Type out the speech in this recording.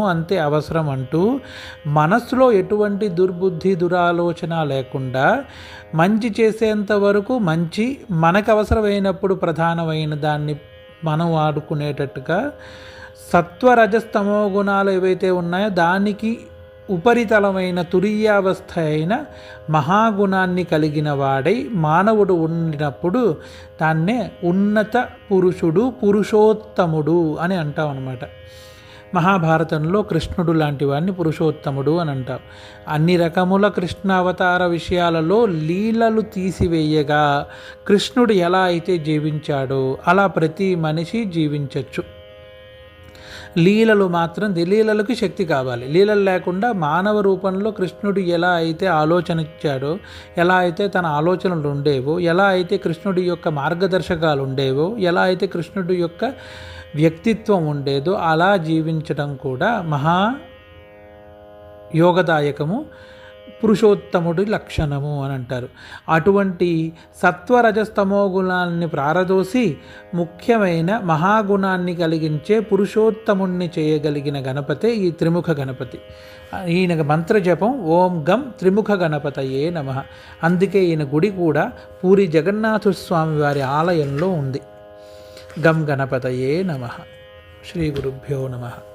అంతే అవసరం అంటూ మనస్సులో ఎటువంటి దుర్బుద్ధి దురాలోచన లేకుండా మంచి చేసేంత వరకు మంచి, మనకు అవసరమైనప్పుడు ప్రధానమైన దాన్ని మనం వాడుకునేటట్టుగా సత్వరజస్తమో గుణాలు ఏవైతే ఉన్నాయో దానికి ఉపరితలమైన తురీయావస్థ అయిన మహాగుణాన్ని కలిగిన వాడై మానవుడు ఉండినప్పుడు దాన్నే ఉన్నత పురుషుడు, పురుషోత్తముడు అని అంటాం అన్నమాట. మహాభారతంలో కృష్ణుడు లాంటి వాడిని పురుషోత్తముడు అని అంటాం. అన్ని రకముల కృష్ణ అవతార విషయాలలో లీలలు తీసివేయగా కృష్ణుడు ఎలా అయితే జీవించాడో అలా ప్రతి మనిషి జీవించవచ్చు. లీలలు మాత్రం లీలలకి శక్తి కావాలి. లీలలు లేకుండా మానవ రూపంలో కృష్ణుడు ఎలా అయితే ఆలోచన ఇచ్చాడో, ఎలా అయితే తన ఆలోచనలు ఉండేవో, ఎలా అయితే కృష్ణుడి యొక్క మార్గదర్శకాలు ఉండేవో, ఎలా అయితే కృష్ణుడి యొక్క వ్యక్తిత్వం ఉండేదో అలా జీవించడం కూడా మహా యోగదాయకము, పురుషోత్తముడి లక్షణము అని అంటారు. అటువంటి సత్వరజస్తమో గుణాన్ని ప్రారదోసి ముఖ్యమైన మహాగుణాన్ని కలిగించే పురుషోత్తముణ్ణి చేయగలిగిన గణపతే ఈ త్రిముఖ గణపతి. ఈయన మంత్రజపం ఓం గం త్రిముఖ గణపతయే నమః. అందుకే ఈయన గుడి కూడా పూరి జగన్నాథ స్వామి వారి ఆలయంలో ఉంది. గం గణపతయే నమః. శ్రీ గురుభ్యో నమః.